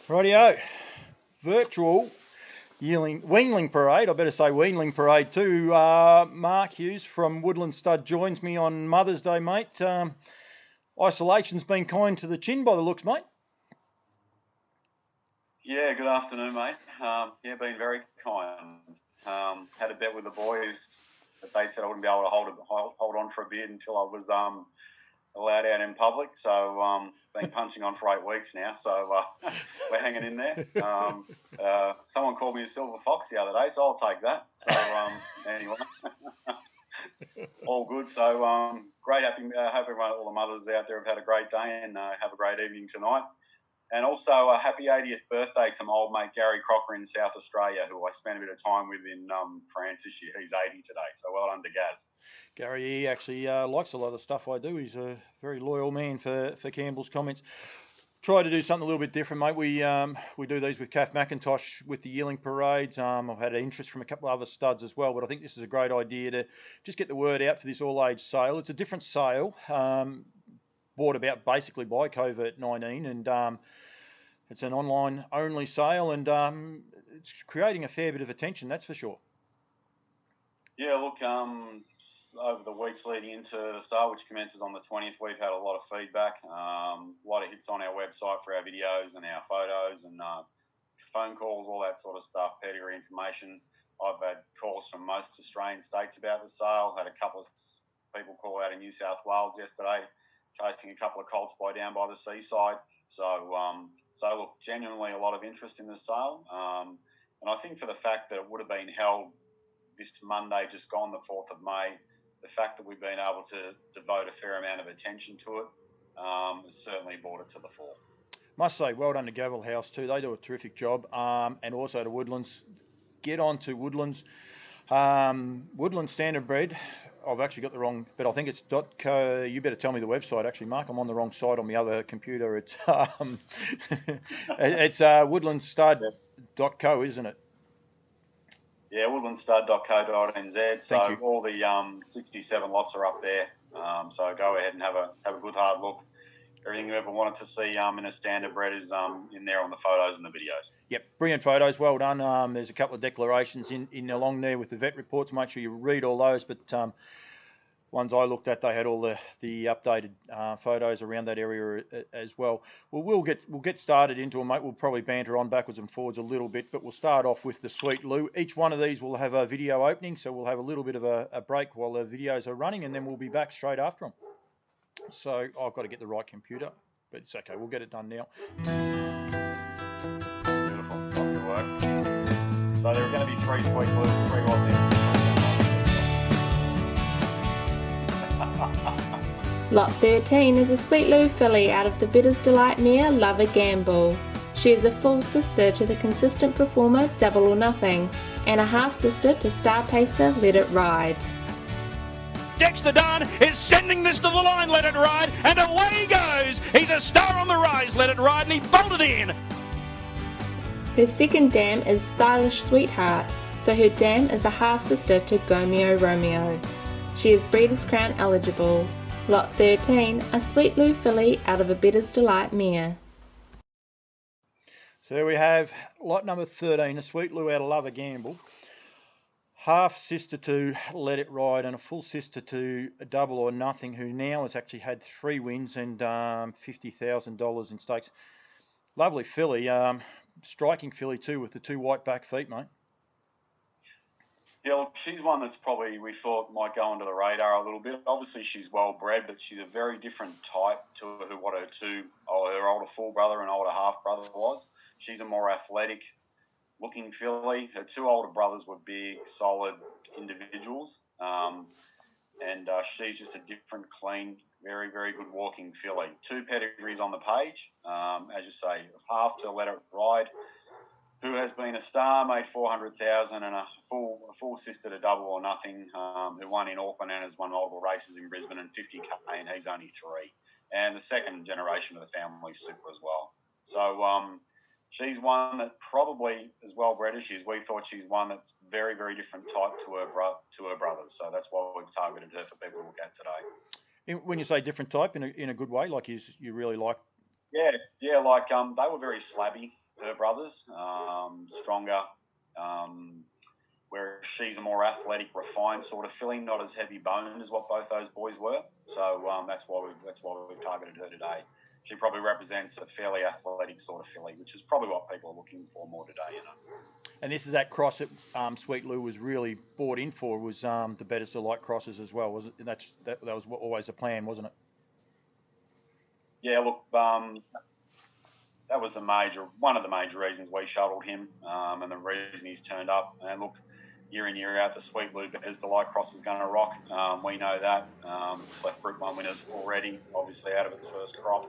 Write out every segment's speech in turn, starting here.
Rightio. Virtual Weanling Parade. I better say Weanling Parade too. Mark Hughes from Woodlands Stud joins me on Mother's Day, mate. Isolation's been kind to the chin by the looks, mate. Yeah, good afternoon, mate. Been very kind. Had a bet with the boys that they said I wouldn't be able to hold on for a bit until I was allowed out in public. So been punching on for 8 weeks now. So we're hanging in there. Someone called me a silver fox the other day, so I'll take that. So anyway, all good. So great. Hope everyone, all the mothers out there, have had a great day and have a great evening tonight. And also a happy 80th birthday to my old mate Gary Crocker in South Australia, who I spent a bit of time with in France this year. He's 80 today, so well done to Gaz. Gary, he actually likes a lot of the stuff I do. He's a very loyal man for Campbell's comments. Try to do something a little bit different, mate. We do these with Kath McIntosh with the yearling parades. I've had interest from a couple of other studs as well, but I think this is a great idea to just get the word out for this all-age sale. It's a different sale, brought about basically by COVID-19, and it's an online-only sale, and it's creating a fair bit of attention, that's for sure. Yeah, look, over the weeks leading into the sale, which commences on the 20th, we've had a lot of feedback, a lot of hits on our website for our videos and our photos and phone calls, all that sort of stuff, pedigree information. I've had calls from most Australian states about the sale. Had a couple of people call out in New South Wales yesterday, chasing a couple of colts down by the seaside. So look, genuinely a lot of interest in the sale. And I think for the fact that it would have been held this Monday, just gone, the 4th of May, the fact that we've been able to devote a fair amount of attention to it has certainly brought it to the fore. Must say, well done to Gavel House too. They do a terrific job. And also to Woodlands. Get on to Woodlands. Woodlands Standardbred. I've actually got the wrong, but I think it's .co. You better tell me the website, actually, Mark. I'm on the wrong side on my other computer. It's it's woodlandstud.co, isn't it? Yeah, woodlandstud.co.nz. So all the 67 lots are up there. So go ahead and have a good hard look. Everything you ever wanted to see in a standardbred is in there on the photos and the videos. Yep, brilliant photos. Well done. There's a couple of declarations in along there with the vet reports. Make sure you read all those. But ones I looked at, they had all the updated photos around that area as well. We'll get started into them, mate. We'll probably banter on backwards and forwards a little bit, but we'll start off with the Sweet Lou. Each one of these will have a video opening, so we'll have a little bit of a break while the videos are running, and then we'll be back straight after them. So I've got to get the right computer, but it's okay. We'll get it done now. Beautiful. Good work. So there are going to be 3 Sweet Lou's, 3 right there. Lot 13 is a Sweet Lou filly out of the Bidder's Delight mare Love a Gamble. She is a full sister to the consistent performer Double or Nothing and a half sister to star pacer Let It Ride. Dexter Dunn is sending this to the line, Let It Ride, and away he goes. He's a star on the rise, Let It Ride, and he bolted in. Her second dam is Stylish Sweetheart, so her dam is a half sister to Gomeo Romeo. She is Breeders' Crown eligible. Lot 13, a Sweet Lou filly out of a Bidder's Delight mare. So there we have lot number 13, a Sweet Lou out of Love a Gamble. Half sister to Let It Ride and a full sister to Double or Nothing, who now has actually had 3 wins and $50,000 in stakes. Lovely filly, striking filly too with the 2 white back feet, mate. Yeah, look, she's one that's probably we thought might go under the radar a little bit. Obviously, she's well bred, but she's a very different type to what her older full brother and older half brother was. She's a more athletic looking filly. Her 2 older brothers were big, solid individuals. And she's just a different, clean, very, very good walking filly. 2 pedigrees on the page. As you say, half to Let It Ride, who has been a star, made 400,000, and a full sister to Double or Nothing, who won in Auckland and has won multiple races in Brisbane and 50k, and he's only 3. And the second generation of the family super as well. So she's one that probably, as well bred as she is, we thought she's one that's very, very different type to her brothers. So that's why we've targeted her for people to look at today. When you say different type, in a good way, like you really like? Yeah, like they were very slabby. her brothers, stronger, where she's a more athletic, refined sort of filly, not as heavy boned as what both those boys were. So that's why we've targeted her today. She probably represents a fairly athletic sort of filly, which is probably what people are looking for more today, you know. And this is that cross that Sweet Lou was really bought in for, was the Betters Delight crosses as well, was it? That was always the plan, wasn't it? Yeah, look, that was one of the major reasons we shuttled him, and the reason he's turned up. And look, year in, year out, the Sweet Lou Betters Delight cross is going to rock. We know that. It's left Group 1 winners already, obviously out of its first crop.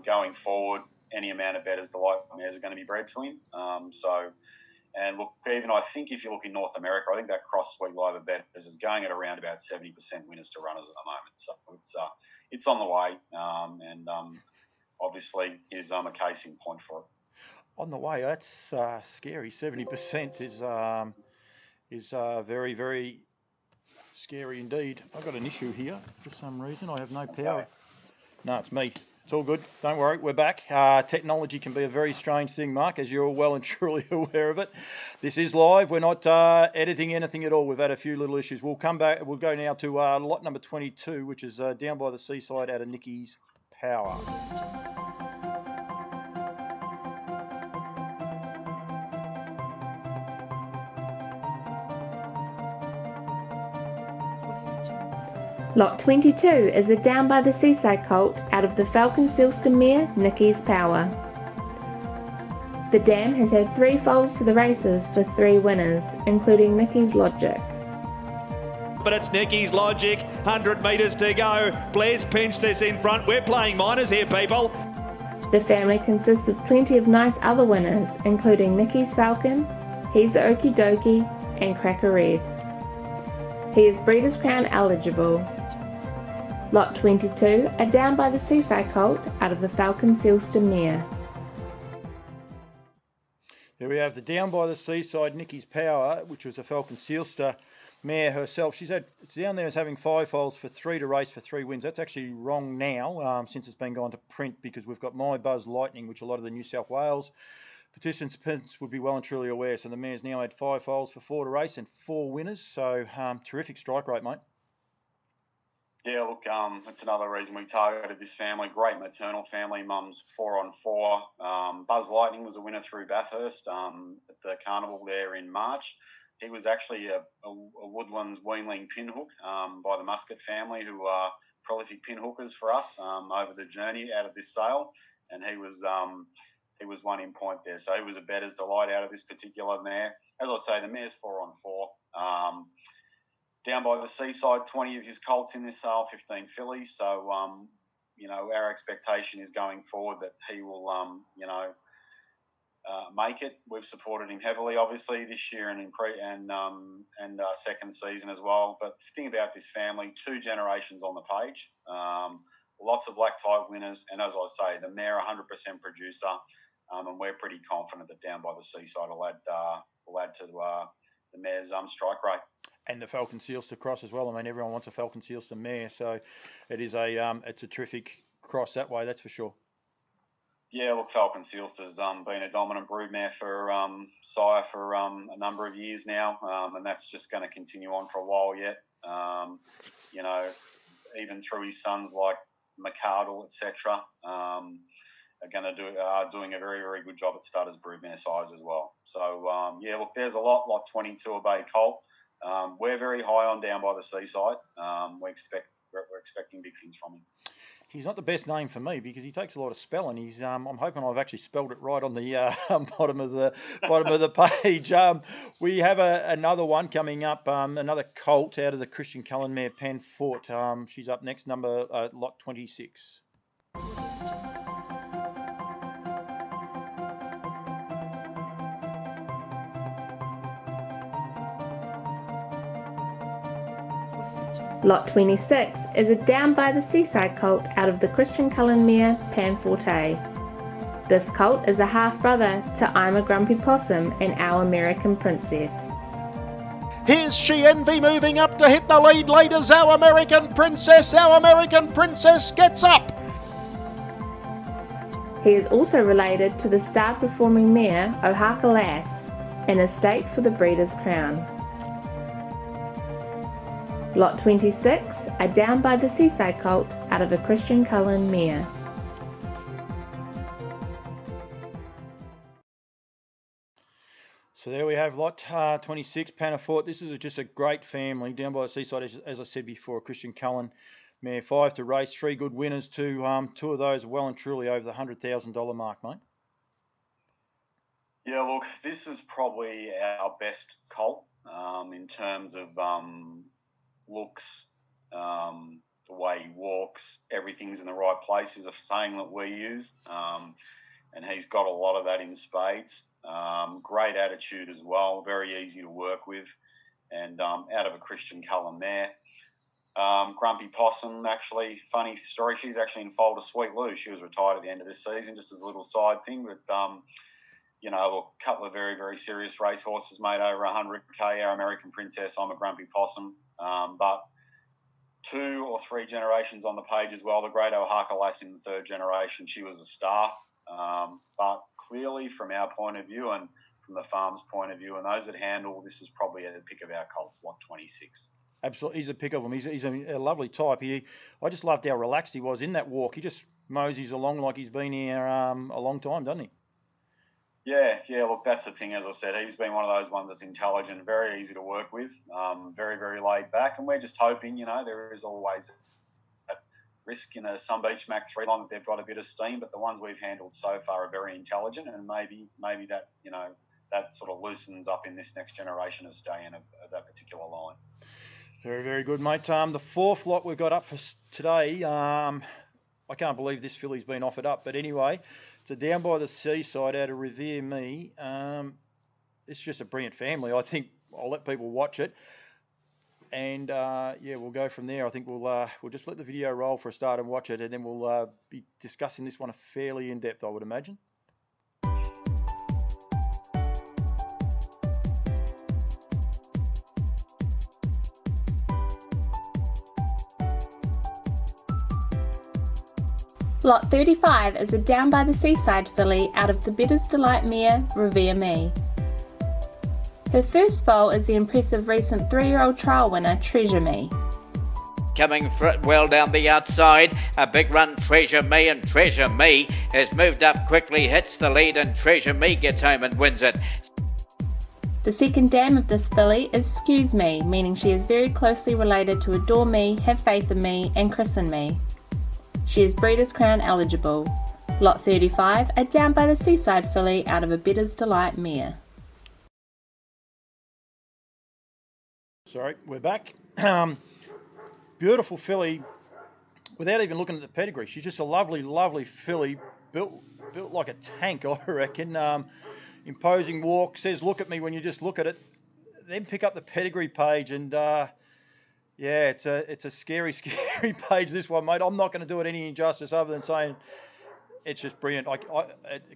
Going forward, any amount of Betters Delight mares are going to be bred to him. And look, even I think if you look in North America, I think that cross Sweet Lou Betters is going at around about 70% winners to runners at the moment. So it's on the way, and obviously is a case in point for it. On the way, that's scary. 70% is very, very scary indeed. I've got an issue here for some reason. I have no power. No, it's me. It's all good. Don't worry, we're back. Technology can be a very strange thing, Mark, as you're well and truly aware of it. This is live. We're not editing anything at all. We've had a few little issues. We'll come back. We'll go now to lot number 22, which is Down by the Seaside out of Nicky's Power. Lot 22 is a Down by the Seaside colt out of the Falcon Silster mare Nicky's Power. The dam has had 3 foals to the races for 3 winners, including Nicky's Logic. But it's Nicky's Logic, 100 metres to go. Blair's pinched this in front. We're playing minors here, people. The family consists of plenty of nice other winners, including Nicky's Falcon, He's Okie Dokie, and Cracker Red. He is Breeders' Crown eligible. Lot 22, a Down by the Seaside colt out of the Falcon Silster mare. There we have the Down by the Seaside Nicky's Power, which was a Falcon Silster mare herself. It's down there as having 5 foals for 3 to race for 3 wins. That's actually wrong now, since it's been gone to print, because we've got My Buzz Lightning, which a lot of the New South Wales participants would be well and truly aware. So the mare's now had 5 foals for 4 to race and 4 winners. So terrific strike rate, mate. Yeah, look, that's another reason we targeted this family. Great maternal family. Mum's 4 on 4. Buzz Lightning was a winner through Bathurst at the carnival there in March. He was actually a Woodlands Weanling pinhook by the Muscat family, who are prolific pinhookers for us over the journey out of this sale. And he was 1 in point there. So he was a Better's Delight out of this particular mare. As I say, the mare's 4 on 4. Down by the Seaside, 20 of his colts in this sale, 15 fillies. So, our expectation is going forward that he will, make it. We've supported him heavily, obviously, this year and in second season as well. But the thing about this family, 2 generations on the page, lots of black type winners. And as I say, the mare 100% producer. And we're pretty confident that Down by the Seaside will add to the mare's strike rate. And the Falcon Silster cross as well. I mean, everyone wants a Falcon Silster mare, so it is it's a terrific cross that way, that's for sure. Yeah, look, Falcon Silster's been a dominant broodmare for sire for a number of years now, and that's just going to continue on for a while yet. Even through his sons like McCardle, etc., are doing a very, very good job at starters broodmare size as well. So look, there's a lot 22 a bay colt. We're very high on Down by the Seaside. We're expecting big things from him. He's not the best name for me because he takes a lot of spelling. He's I'm hoping I've actually spelled it right on the bottom of the page. We have another one coming up, another colt out of the Christian Cullen mare Panfort. She's up next, lot 26. Lot 26 is a Down by the Seaside colt out of the Christian Cullen mare Panforte. This colt is a half-brother to I'm a Grumpy Possum and Our American Princess. Here's She Envy moving up to hit the lead. Leaders, Our American Princess. Our American Princess gets up. He is also related to the star-performing mare Ohaka Lass, an estate for the Breeders' Crown. Lot 26, a Down by the Seaside colt out of a Christian Cullen mare. So there we have lot 26, Panafort. This is just a great family down by the seaside, as I said before. A Christian Cullen mare, 5 to race, 3 good winners. Two of those are well and truly over the $100,000 mark, mate. Yeah, look, this is probably our best colt in terms of looks, the way he walks, everything's in the right place is a saying that we use. And he's got a lot of that in spades. Great attitude as well, very easy to work with, and out of a Christian Cullen mare. Grumpy Possum, actually, funny story, she's actually in foal to Sweet Lou. She was retired at the end of this season, just as a little side thing, but look, a couple of very, very serious race horses made over 100k. Our American Princess, I'm a Grumpy Possum, but 2 or 3 generations on the page as well. The great Ohaka Lass in the 3rd generation, she was a star. But clearly, from our point of view and from the farm's point of view, and those that handle, this is probably a pick of our colts, lot 26. Absolutely, he's a pick of them. He's a lovely type. I just loved how relaxed he was in that walk. He just moseys along like he's been here a long time, doesn't he? Yeah, look, that's the thing, as I said, he's been one of those ones that's intelligent, very easy to work with, very, very laid back, and we're just hoping, there is always that risk in a Sun Beach Mac 3 line that they've got a bit of steam, but the ones we've handled so far are very intelligent, and maybe that, that sort of loosens up in this next generation of staying of that particular line. Very, very good, mate. The 4th lot we've got up for today, I can't believe this filly's been offered up, but anyway, it's a Down by the Seaside out of Revere Me. It's just a brilliant family. I think I'll let people watch it, and we'll go from there. I think we'll just let the video roll for a start and watch it, and then we'll be discussing this one fairly in depth, I would imagine. Lot 35 is a Down by the Seaside filly out of the Bettor's Delight mare Revere Me. Her first foal is the impressive recent 3-year-old trial winner Treasure Me. Coming well down the outside, a big run Treasure Me, and Treasure Me has moved up quickly, hits the lead, and Treasure Me gets home and wins it. The second dam of this filly is Excuse Me, meaning she is very closely related to Adore Me, Have Faith in Me and Christen Me. She is Breeders' Crown eligible. Lot 35, a Down by the Seaside filly out of a Bettor's Delight mare. Sorry, we're back. Beautiful filly, without even looking at the pedigree. She's just a lovely, lovely filly, built like a tank, I reckon. Imposing walk, says look at me when you just look at it. Then pick up the pedigree page and it's a scary, scary page, this one, mate. I'm not going to do it any injustice other than saying it's just brilliant. I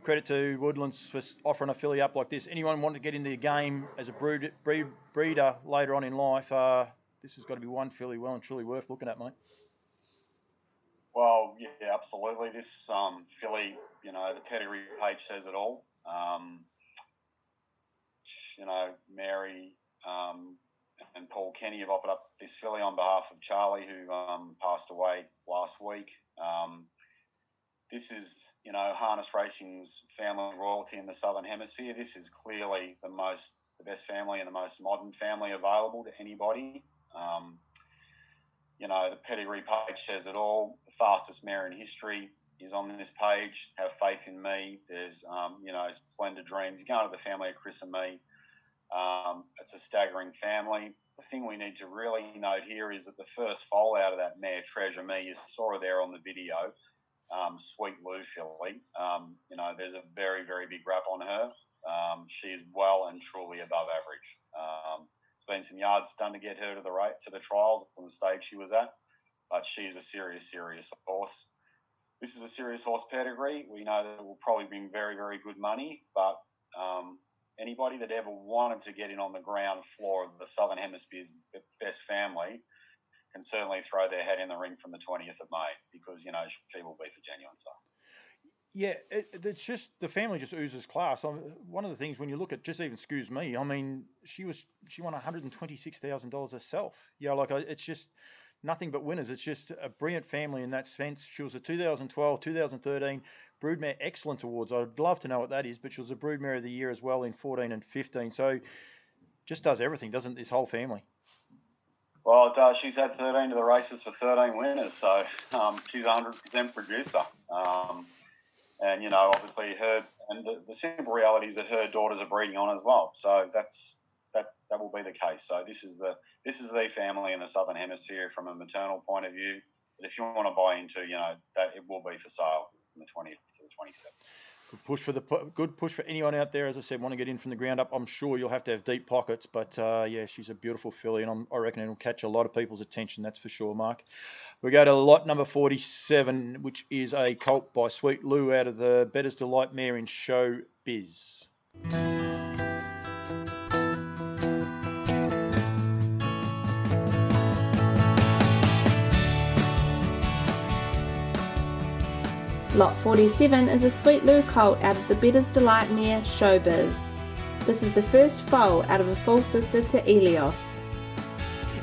credit to Woodlands for offering a filly up like this. Anyone want to get into the game as a breeder later on in life, this has got to be one filly well and truly worth looking at, mate. Well, yeah, absolutely. This filly, the pedigree page says it all. Mary and Paul Kenny have offered up this filly on behalf of Charlie, who passed away last week. This is, harness racing's family royalty in the Southern Hemisphere. This is clearly the best family and the most modern family available to anybody. The pedigree page says it all. The fastest mare in history is on this page. Have Faith in Me. There's, Splendid Dreams. You go into the family of Chris and me. It's a staggering family. The thing we need to really note here is that the first foal out of that mare, Treasure Me, you saw her there on the video, Sweet Lou filly. There's a very, very big rap on her. She is well and truly above average. There's been some yards done to get her to the trials on the stage she was at, but she's a serious, serious horse. This is a serious horse pedigree. We know that it will probably bring very, very good money, but anybody that ever wanted to get in on the ground floor of the Southern Hemisphere's best family can certainly throw their head in the ring from the 20th of May because, she will be for genuine stuff. Yeah, it's just the family just oozes class. One of the things when you look at just even Excuse Me, I mean, she won $126,000 herself. Yeah, like it's just nothing but winners. It's just a brilliant family in that sense. She was a 2012, 2013 Broodmare Excellence Awards. I'd love to know what that is, but she was a Broodmare of the Year as well in 14 and 15. So just does everything, doesn't this whole family? Well, it does. She's had 13 to the races for 13 winners, so she's a 100% producer. And, you know, obviously the simple reality is that her daughters are breeding on as well. So that will be the case. So this is the family in the Southern Hemisphere from a maternal point of view. But if you want to buy into, you know, that it will be for sale from the 20th to the 27th. Good push for anyone out there. As I said, want to get in from the ground up. I'm sure you'll have to have deep pockets, but yeah, she's a beautiful filly, and I reckon it'll catch a lot of people's attention. That's for sure, Mark. We go to lot number 47, which is a colt by Sweet Lou out of the Better's Delight mare in Show Biz. Lot 47 is a Sweet Lou colt out of the Better's Delight mare Showbiz. This is the first foal out of a full sister to Elios.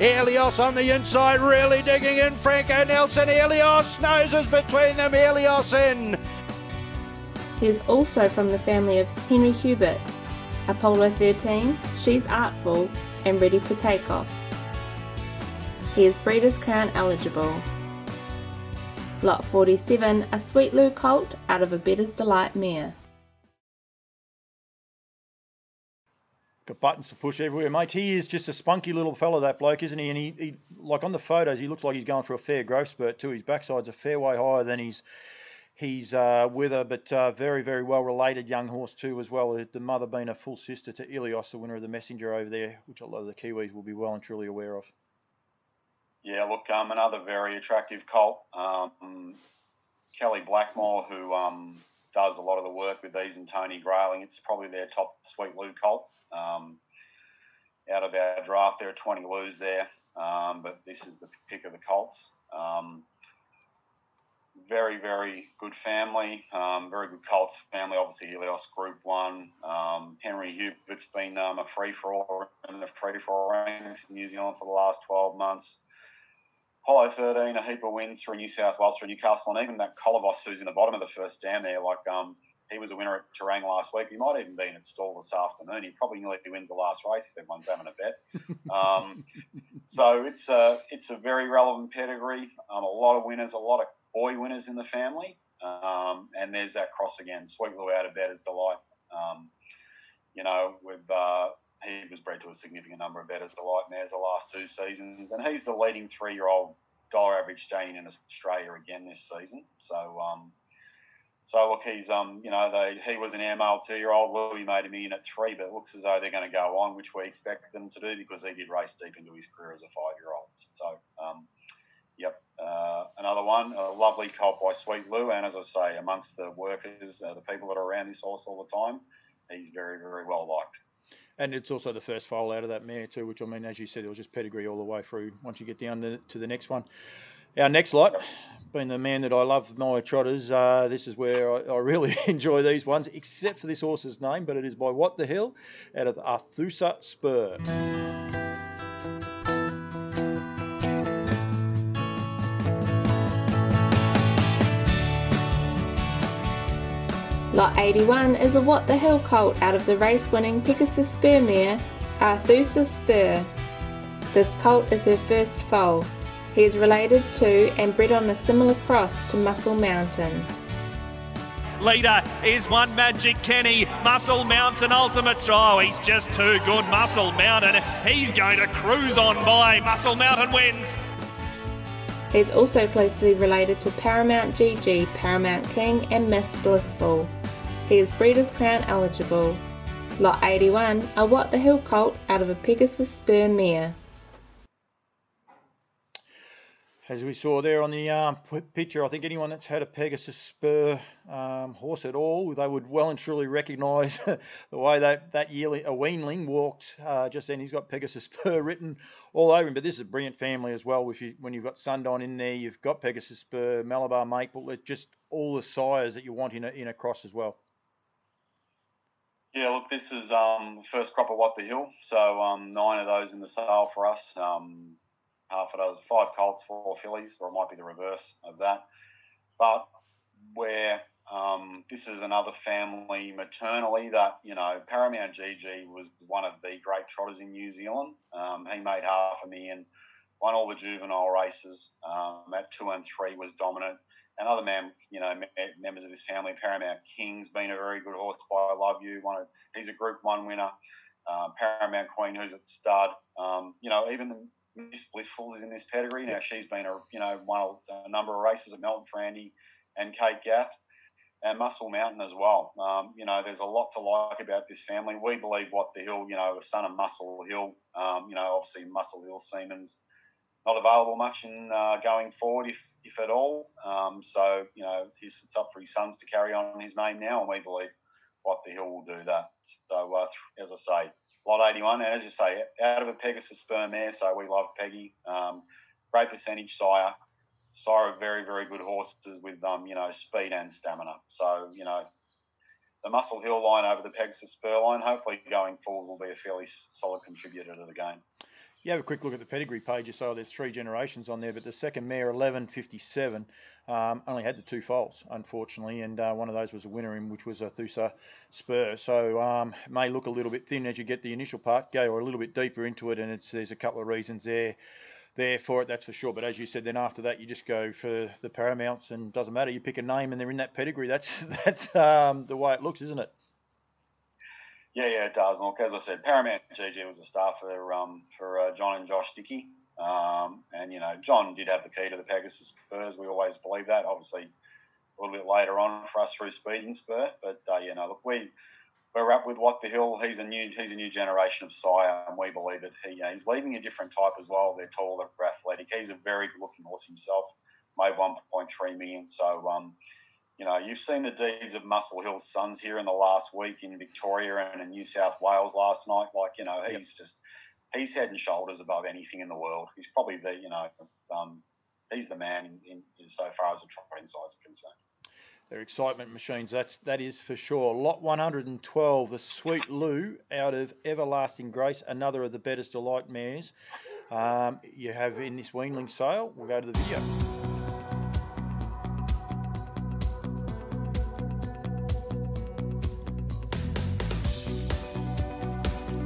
Elios on the inside, really digging in. Franco Nelson, Elios, noses between them, Elios in. He is also from the family of Henry Hubert. Apollo 13, she's artful and ready for takeoff. He is Breeders' Crown eligible. Lot 47, a Sweet Lou colt out of a Better's Delight mare. Got buttons to push everywhere, mate. He is just a spunky little fella, that bloke, isn't he? And he like on the photos, he looks like he's going for a fair growth spurt too. His backside's a fair way higher than he's with her, but very, very well related young horse too as well. The mother being a full sister to Ilios, the winner of the Messenger over there, which a lot of the Kiwis will be well and truly aware of. Yeah, look, another very attractive colt. Kelly Blackmore, who does a lot of the work with these, and Tony Grayling. It's probably their top Sweet Lou colt. Out of our draft, there are 20 Lou's there, but this is the pick of the colts. Very, very good family, very good colts family. Obviously, Helios Group 1. Henry Hubert's been a free-for-all in the free-for-all ranks in New Zealand for the last 12 months. Apollo 13, a heap of wins through New South Wales, through Newcastle, and even that Colivos, who's in the bottom of the first dam there, like he was a winner at Terang last week. He might even be in its stall this afternoon. He probably nearly wins the last race if everyone's having a bet. So it's a very relevant pedigree. A lot of winners, a lot of boy winners in the family. And there's that cross again. Sweet Lou out of Better's Delight. You know, he was bred to a significant number of Better's Delight mares the last 2 seasons, and he's the leading 3-year-old dollar average staying in Australia again this season. So look, he's he was an air male 2-year-old. Louis made him in at 3, but it looks as though they're going to go on, which we expect them to do because he did race deep into his career as a 5-year-old. So another one, a lovely colt by Sweet Lou, and as I say, amongst the workers, the people that are around this horse all the time, he's very, very well liked. And it's also the first foal out of that mare too, which, I mean, as you said, it was just pedigree all the way through once you get down to the next one. Our next lot, being the man that I love, my trotters, this is where I really enjoy these ones, except for this horse's name, but it is by What the Hill out of the Arthusa Spur. Lot 81 is a What the Hill colt out of the race-winning Pegasus Spur mare, Arthusa Spur. This colt is her first foal. He is related to and bred on a similar cross to Muscle Mountain. Leader is One Magic Kenny. Muscle Mountain Ultimate. Oh, he's just too good. Muscle Mountain. He's going to cruise on by. Muscle Mountain wins. He is also closely related to Paramount GG, Paramount King and Miss Blissful. He is Breeders' Crown eligible. Lot 81, a What the Hill colt out of a Pegasus Spur mare. As we saw there on the picture, I think anyone that's had a Pegasus Spur horse at all, they would well and truly recognise the way that yearly a Weanling walked just then. He's got Pegasus Spur written all over him. But this is a brilliant family as well. When you've got Sundown in there, you've got Pegasus Spur, Malabar Maple. It's just all the sires that you want in a cross as well. Yeah, look, this is the first crop of What the Hill. So 9 of those in the sale for us. Half of those, 5 colts, 4 fillies, or it might be the reverse of that. But where this is another family maternally that, Paramount GG was one of the great trotters in New Zealand. He made $500,000, won all the juvenile races. At 2 and 3 was dominant. And other members of this family, Paramount King's been a very good horse by I Love You. He's a Group 1 winner. Paramount Queen, who's at stud. Even the Miss Blissful is in this pedigree. Now she's been won a number of races at Melton for Andy and Kate Gath, and Muscle Mountain as well. There's a lot to like about this family. We believe What the Hill, a son of Muscle Hill. Obviously Muscle Hill Seaman's not available much in going forward, if at all. It's up for his sons to carry on his name now, and we believe What the Hill will do that. So as I say, lot 81, and as you say, out of a Pegasus Spur mare, so we love Peggy. Great percentage sire of very, very good horses with, speed and stamina. So, the Muscle Hill line over the Pegasus Spur line, hopefully going forward, will be a fairly solid contributor to the game. You have a quick look at the pedigree page, you saw there's 3 generations on there, but the second mare, 1157, only had the 2 foals, unfortunately, and one of those was a winner in, which was a Thusa Spur. So it may look a little bit thin as you get the initial part, go a little bit deeper into it, and there's a couple of reasons there for it, that's for sure. But as you said, then after that, you just go for the Paramounts, and it doesn't matter, you pick a name and they're in that pedigree. That's the way it looks, isn't it? Yeah, it does. And look, as I said, Paramount GG was a star for John and Josh Dickey. John did have the key to the Pegasus Spurs. We always believe that. Obviously, a little bit later on for us through Speeding Spur. But, look, we're up with What the Hill. He's a new generation of sire, and we believe that he's leading a different type as well. They're tall, they're athletic. He's a very good-looking horse himself. Made 1.3 million. So, you've seen the deeds of Muscle Hill's sons here in the last week in Victoria and in New South Wales last night. He's head and shoulders above anything in the world. He's probably he's the man in so far as the trotting size is concerned. They're excitement machines, that is for sure. Lot 112, the Sweet Lou out of Everlasting Grace, another of the Bettor's Delight mares you have in this Weanling sale. We'll go to the video.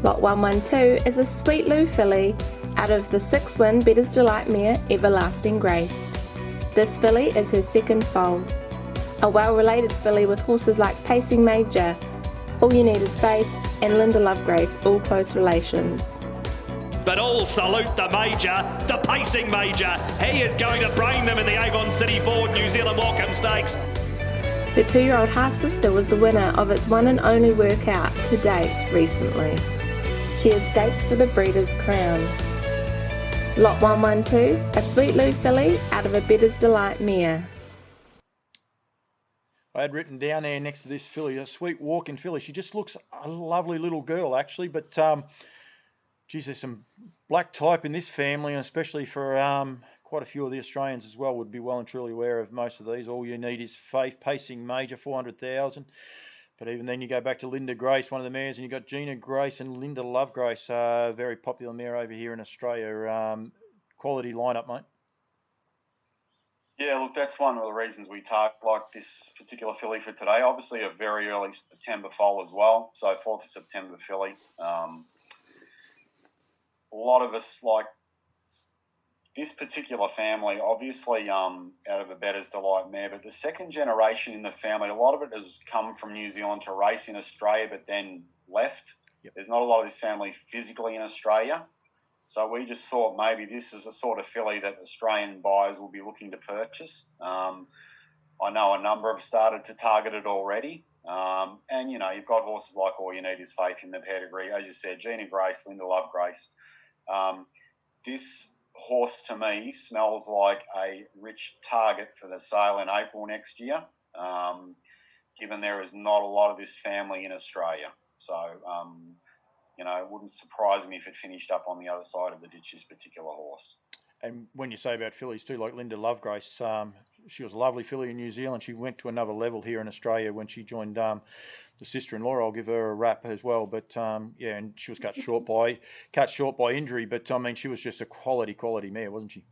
Lot 112 is a Sweet Lou filly out of the 6-win Bettor's Delight mare Everlasting Grace. This filly is her second foal. A well-related filly with horses like Pacing Major, All You Need Is Faith, and Linda Lovegrace, all close relations. But all salute the Major, the Pacing Major. He is going to brain them in the Avon City Ford New Zealand Welcome Stakes. Her 2-year-old half-sister was the winner of its one and only workout to date recently. She is staked for the Breeders' Crown. Lot 112, a Sweet Lou filly out of a Bettor's Delight mare. I had written down there next to this filly, a sweet walking filly. She just looks a lovely little girl, actually. But, there's some black type in this family, and especially for quite a few of the Australians as well, would be well and truly aware of most of these. All You Need Is Faith, Pacing Major, 400,000. But even then, you go back to Linda Grace, one of the mares, and you've got Gina Grace and Linda Lovegrace, very popular mare over here in Australia. Quality lineup, mate. Yeah, look, that's one of the reasons we like this particular filly for today. Obviously, a very early September foal as well. So 4th of September filly. A lot of us like this particular family, obviously out of a Bettor's Delight mare, but the second generation in the family, a lot of it has come from New Zealand to race in Australia, but then left. Yep. There's not a lot of this family physically in Australia. So we just thought maybe this is the sort of filly that Australian buyers will be looking to purchase. I know a number have started to target it already. And, you've got horses like All You Need Is Faith in the pedigree. As you said, Gina Grace, Linda Lovegrace. This horse to me smells like a rich target for the sale in April next year, given there is not a lot of this family in Australia. So, it wouldn't surprise me if it finished up on the other side of the ditch, this particular horse. And when you say about fillies too, like Linda Lovegrace, she was a lovely filly in New Zealand. She went to another level here in Australia when she joined the sister-in-law. I'll give her a rap as well. But and she was cut short by injury. But I mean, she was just a quality mare, wasn't she?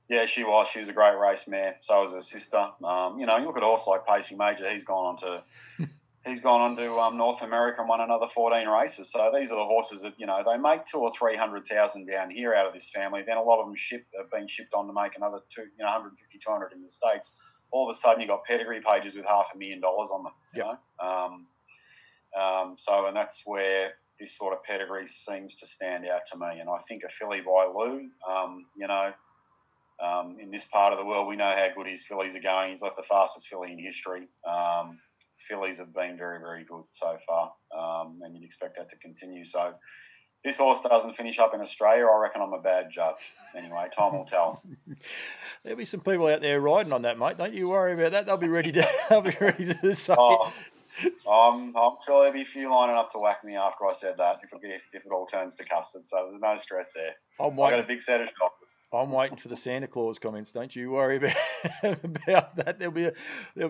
Yeah, she was. She was a great race mare. So was her sister. You look at a horse like Pacey Major. He's gone on to North America and won another 14 races. So these are the horses that they make 200,000 or 300,000 down here out of this family. Then a lot of them have been shipped on to make another 150, 200 in the States. All of a sudden, you've got pedigree pages with $500,000 on them. Yep. And that's where this sort of pedigree seems to stand out to me. And I think a filly by Lou, in this part of the world, we know how good his fillies are going. He's left the fastest filly in history. Fillies have been very, very good so far, and you'd expect that to continue. So this horse doesn't finish up in Australia, I reckon I'm a bad judge. Anyway, time will tell. There'll be some people out there riding on that, mate. Don't you worry about that. They'll be ready to say. I'm sure there'll be a few lining up to whack me after I said that, if it all turns to custard. So there's no stress there. I've got a big set of shots. I'm waiting for the Santa Claus comments. Don't you worry about that. There'll be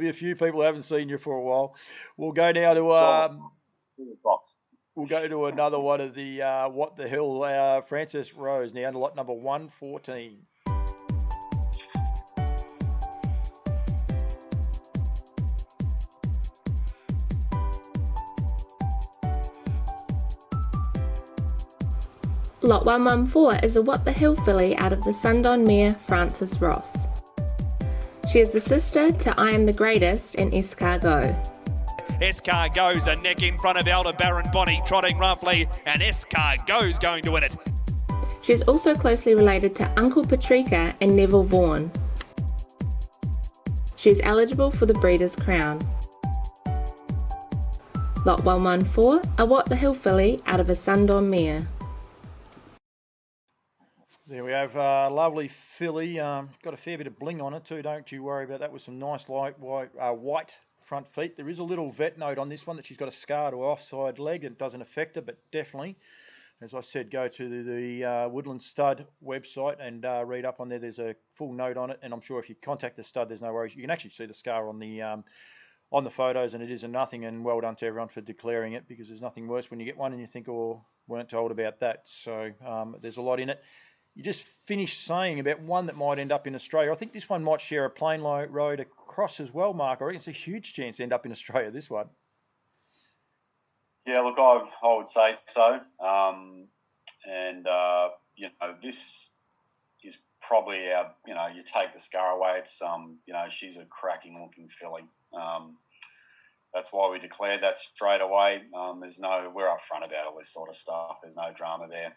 a few people who haven't seen you for a while. We'll go now to we'll go to another one of the What the Hell, Francis Rose now, lot number 114. Lot 114 is a What the Hell filly out of the Sundon mare Francis Ross. She is the sister to I Am the Greatest and Escargot. Escargot's a neck in front of Aldebaran Bonnie, trotting roughly, and Escargot's going to win it. She is also closely related to Uncle Patrika and Neville Vaughan. She is eligible for the Breeders' Crown. Lot 114, a What the Hell filly out of a Sundon mare. There we have a lovely filly. Got a fair bit of bling on it too, don't you worry about that, with some nice light white front feet. There is a little vet note on this one that she's got a scar to her offside leg. It doesn't affect her, but definitely, as I said, go to the Woodlands Stud website and read up on there. There's a full note on it, and I'm sure if you contact the stud, there's no worries. You can actually see the scar on the photos, and it isn't nothing. And well done to everyone for declaring it, because there's nothing worse when you get one and you think, oh, weren't told about that. So there's a lot in it. You just finished saying about one that might end up in Australia. I think this one might share a plain road across as well, Mark. I reckon it's a huge chance to end up in Australia, this one. Yeah, look, I would say so. This is probably you take the scar away, it's, she's a cracking looking filly. That's why we declared that straight away. We're up front about all this sort of stuff. There's no drama there,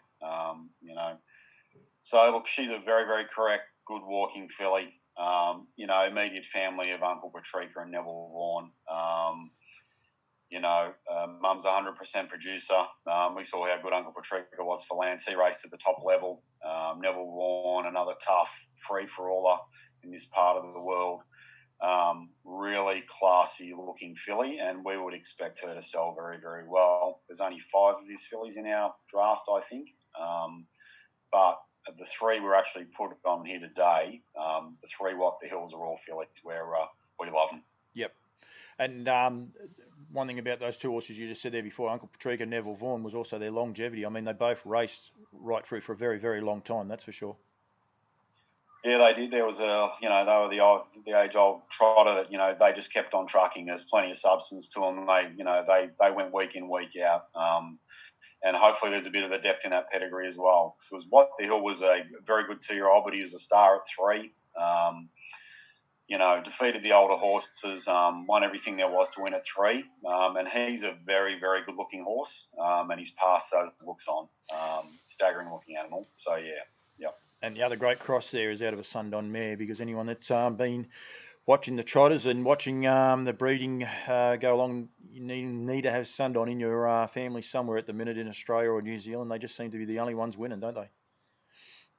So, look, she's a very, very correct, good walking filly. Immediate family of Uncle Patrika and Neville Vaughan. Mum's 100% producer. We saw how good Uncle Patrika was for Lance. He raced at the top level. Neville Vaughan, another tough free-for-aller in this part of the world. Really classy looking filly, and we would expect her to sell very, very well. There's only 5 of these fillies in our draft, I think. But the 3 we're actually put on here today, the 3 What the Hills are all fillies where we love them. Yep. And one thing about those 2 horses you just said there before, Uncle Patrika and Neville Vaughan, was also their longevity. I mean, they both raced right through for a very, very long time, that's for sure. Yeah, they did. There was they were the age-old trotter that, they just kept on trucking. There's plenty of substance to them. They went week in, week out. And hopefully there's a bit of the depth in that pedigree as well. So What the Hill was a very good 2-year-old, but he was a star at 3. Defeated the older horses, won everything there was to win at 3. And he's a very, very good-looking horse, and he's passed those looks on. Staggering-looking animal. So, yeah. And the other great cross there is out of a Sundon mare, because anyone that's been watching the trotters and watching the breeding go along, you need to have Sundon in your family somewhere at the minute in Australia or New Zealand. They just seem to be the only ones winning, don't they?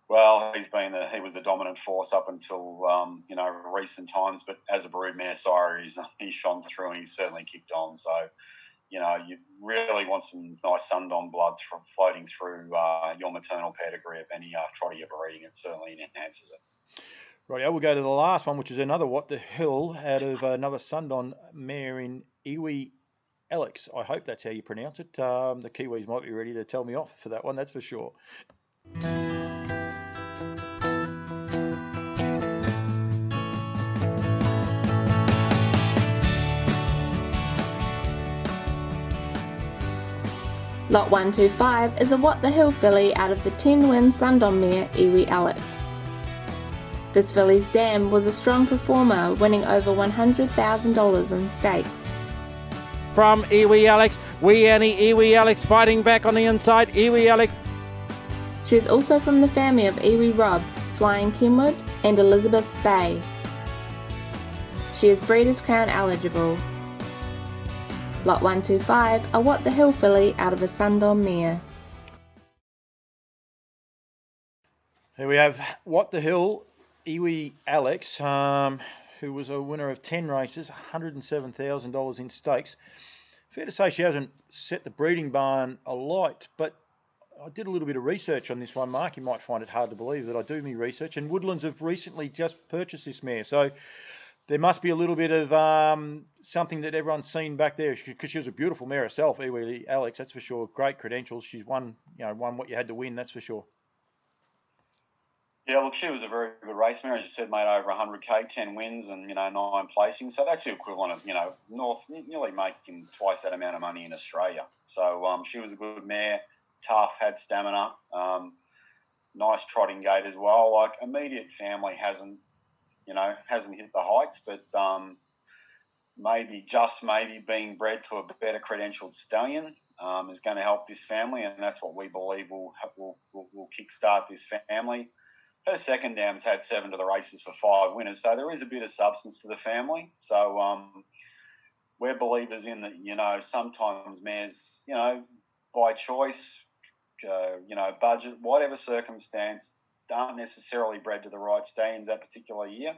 Well, he was a dominant force up until recent times, but as a broodmare sire, he's shone through and he's certainly kicked on. So, you really want some nice Sundom blood floating through your maternal pedigree of any trotter you're breeding. It certainly enhances it. Right, we'll go to the last one, which is another What the Hill out of another Sundom mare in Iwi Alex. I hope that's how you pronounce it. The Kiwis might be ready to tell me off for that one, that's for sure. Lot 125 is a What the Hill filly out of the 10-win Sundom mare Iwi Alex. This filly's dam was a strong performer, winning over $100,000 in stakes. From Iwi Alex, Iwi Alex fighting back on the inside, Iwi Alex. She is also from the family of Iwi Rob, Flying Kenwood and Elizabeth Bay. She is Breeders' Crown eligible. Lot 125, a What the Hill filly out of a Sundom mare. Here we have What the Hill, Iwi Alex, who was a winner of 10 races, $107,000 in stakes. Fair to say she hasn't set the breeding barn alight, but I did a little bit of research on this one, Mark. You might find it hard to believe that I do my research, and Woodlands have recently just purchased this mare, so there must be a little bit of something that everyone's seen back there, because she was a beautiful mare herself, Iwi Alex, that's for sure. Great credentials. She's won what you had to win, that's for sure. Yeah, look, she was a very good race mare. As you said, made over 100k, 10 wins and, 9 placings. So that's the equivalent of, nearly making twice that amount of money in Australia. So she was a good mare, tough, had stamina, nice trotting gait as well. Like, immediate family hasn't hit the heights, but maybe being bred to a better credentialed stallion is going to help this family, and that's what we believe will kickstart this family. Her second dam's had 7 to the races for 5 winners, so there is a bit of substance to the family. So we're believers in that, sometimes mares, by choice, budget, whatever circumstance, aren't necessarily bred to the right stallions that particular year.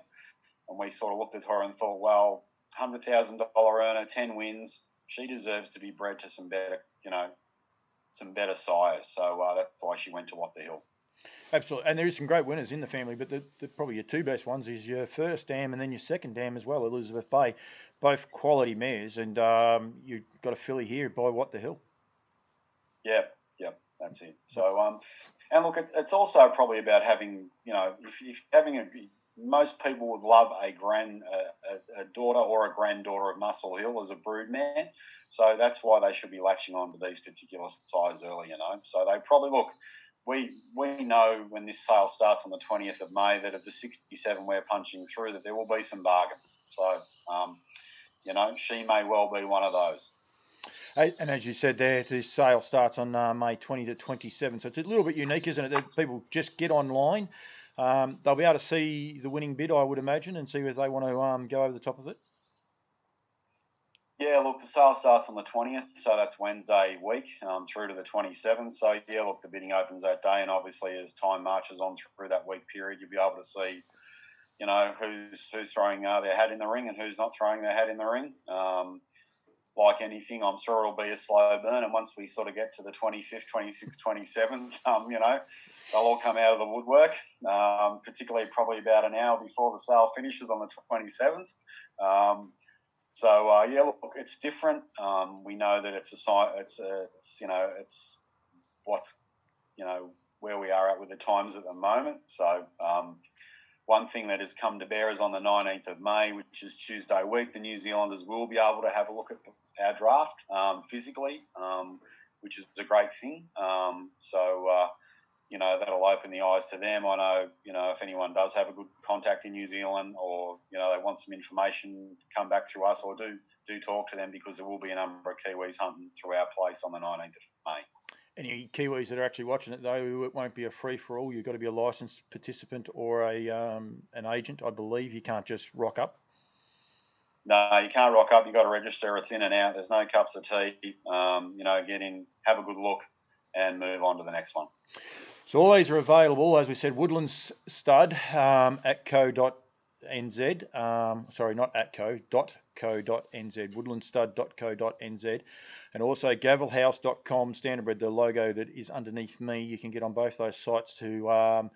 And we sort of looked at her and thought, well, $100,000 earner, 10 wins, she deserves to be bred to some better sires. So that's why she went to What the Hill. Absolutely, and there is some great winners in the family, but probably your two best ones is your first dam and then your second dam as well, Elizabeth Bay, both quality mares, and you've got a filly here by What the Hill. Yeah, that's it. So, and look, it's also probably about having, if having most people would love a daughter or a granddaughter of Muscle Hill as a brood mare, so that's why they should be latching on to these particular sires early, So they probably look. We know when this sale starts on the 20th of May that of the 67 we're punching through that there will be some bargains. So, she may well be one of those. And as you said there, this sale starts on May 20 to 27. So it's a little bit unique, isn't it? That people just get online. They'll be able to see the winning bid, I would imagine, and see if they want to go over the top of it. Yeah, look, the sale starts on the 20th, so that's Wednesday week through to the 27th. So, yeah, look, the bidding opens that day, and obviously as time marches on through that week period, you'll be able to see, who's throwing their hat in the ring and who's not throwing their hat in the ring. Like anything, I'm sure it'll be a slow burn, and once we sort of get to the 25th, 26th, 27th, they'll all come out of the woodwork, particularly probably about an hour before the sale finishes on the 27th. So yeah, look, it's different. We know that it's what's where we are at with the times at the moment. So one thing that has come to bear is on the 19th of May, which is Tuesday week, the New Zealanders will be able to have a look at our draft physically, which is a great thing. That'll open the eyes to them. I know, if anyone does have a good contact in New Zealand or, they want some information, come back through us or do talk to them, because there will be a number of Kiwis hunting through our place on the 19th of May. Any Kiwis that are actually watching it, though, it won't be a free-for-all. You've got to be a licensed participant or an agent, I believe. You can't just rock up. No, you can't rock up. You've got to register. It's in and out. There's no cups of tea. Get in, have a good look, and move on to the next one. So all these are available, as we said, Woodlands Stud at co.nz. Sorry, not at co.co.nz. Woodlandstud.co.nz, and also gavelhouse.com. Standardbred, the logo that is underneath me. You can get on both those sites to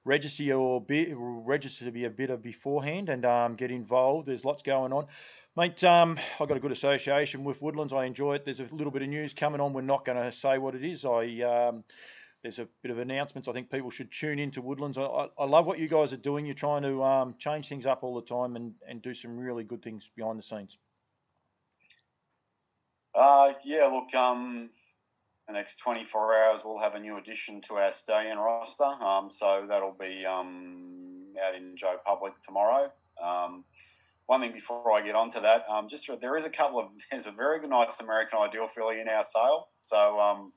register to be a bidder beforehand and get involved. There's lots going on. Mate, I've got a good association with Woodlands. I enjoy it. There's a little bit of news coming on. We're not going to say what it is. There's a bit of announcements. I think people should tune into Woodlands. I love what you guys are doing. You're trying to change things up all the time and do some really good things behind the scenes. Yeah, look, the next 24 hours we'll have a new addition to our stallion roster. So that'll be out in Joe Public tomorrow. One thing before I get onto that, there's a very nice American Ideal filly in our sale. So,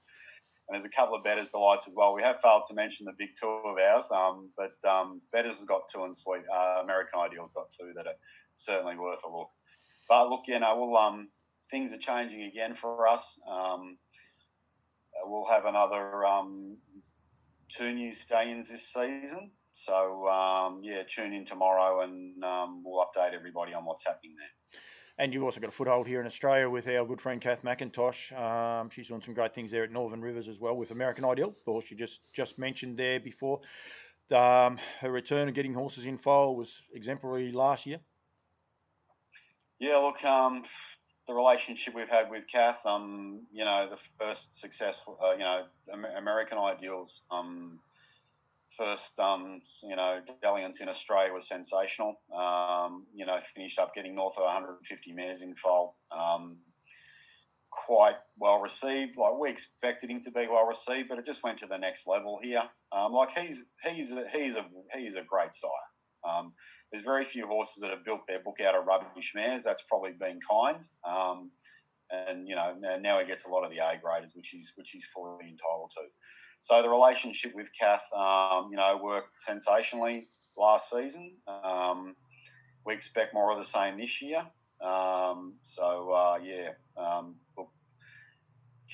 and there's a couple of Betters Delights as well. We have failed to mention the big two of ours, but Betters has got two and sweet. American Ideal's got two that are certainly worth a look. But look, things are changing again for us. We'll have another 2 new stallions this season. So, tune in tomorrow and we'll update everybody on what's happening there. And you've also got a foothold here in Australia with our good friend Kath McIntosh. She's doing some great things there at Northern Rivers as well with American Ideal. Of course, you just mentioned there before. Her return and getting horses in foal was exemplary last year. Yeah, look, the relationship we've had with Kath, the first successful, American Ideal's first, dalliance in Australia was sensational. Finished up getting north of 150 mares in foal. Quite well received. Like we expected him to be well received, but it just went to the next level here. He's a great sire. There's very few horses that have built their book out of rubbish mares. That's probably been kind. And now he gets a lot of the A graders, which he's fully entitled to. So the relationship with Kath, worked sensationally last season. We expect more of the same this year. Look,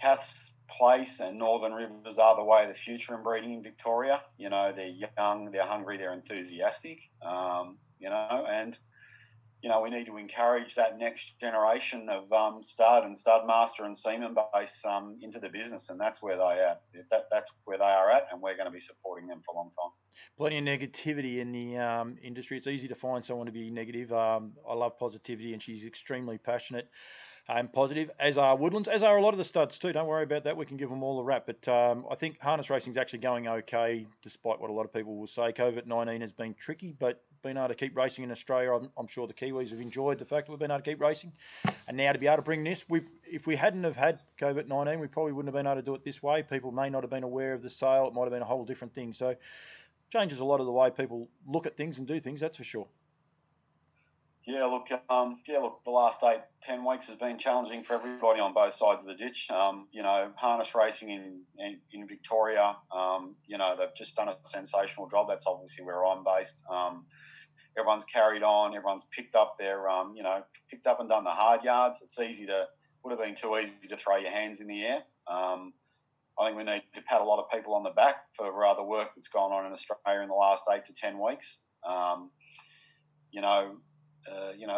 Kath's place and Northern Rivers are the way of the future in breeding in Victoria. They're young, they're hungry, they're enthusiastic. We need to encourage that next generation of stud and stud master and seaman base into the business, and that's where they are. That's where they are at, and we're going to be supporting them for a long time. Plenty of negativity in the industry. It's easy to find someone to be negative. I love positivity, and she's extremely passionate and positive, as are Woodlands, as are a lot of the studs too. Don't worry about that. We can give them all a rap. But I think harness racing is actually going okay, despite what a lot of people will say. COVID-19 has been tricky, but being able to keep racing in Australia, I'm sure the Kiwis have enjoyed the fact that we've been able to keep racing. And now to be able to bring this, if we hadn't have had COVID-19, we probably wouldn't have been able to do it this way. People may not have been aware of the sale. It might have been a whole different thing. So changes a lot of the way people look at things and do things, that's for sure. Yeah, look, the last 8-10 weeks has been challenging for everybody on both sides of the ditch. Harness racing in Victoria, they've just done a sensational job. That's obviously where I'm based. Everyone's carried on. Everyone's picked up and done the hard yards. Would have been too easy to throw your hands in the air. I think we need to pat a lot of people on the back for the work that's gone on in Australia in the last 8 to 10 weeks.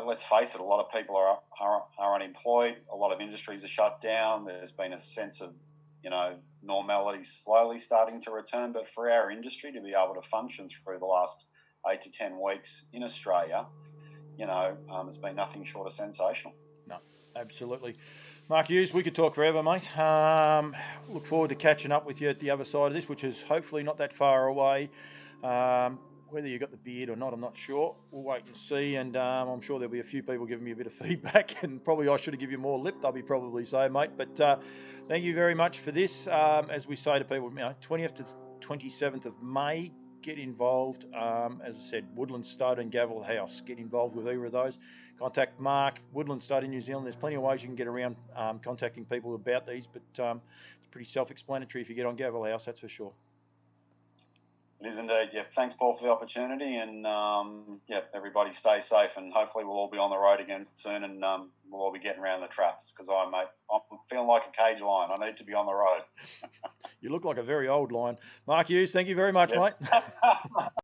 Let's face it, a lot of people are unemployed. A lot of industries are shut down. There's been a sense of, normality slowly starting to return. But for our industry to be able to function through the last 8 to 10 weeks in Australia, has been nothing short of sensational. No, absolutely. Mark Hughes, we could talk forever, mate. Look forward to catching up with you at the other side of this, which is hopefully not that far away. Whether you got the beard or not, I'm not sure. We'll wait and see, and I'm sure there'll be a few people giving me a bit of feedback, and probably I should have given you more lip, they'll be probably so, mate. But thank you very much for this. As we say to people, 20th to 27th of May, get involved. As I said, Woodlands Stud and Gavel House, get involved with either of those. Contact Mark, Woodlands Stud in New Zealand. There's plenty of ways you can get around contacting people about these, but it's pretty self-explanatory if you get on Gavel House, that's for sure. It is indeed. Yep. Thanks, Paul, for the opportunity, and everybody stay safe, and hopefully we'll all be on the road again soon, and we'll all be getting around the traps because I'm feeling like a cage lion. I need to be on the road. You look like a very old lion. Mark Hughes, thank you very much, Yep. mate.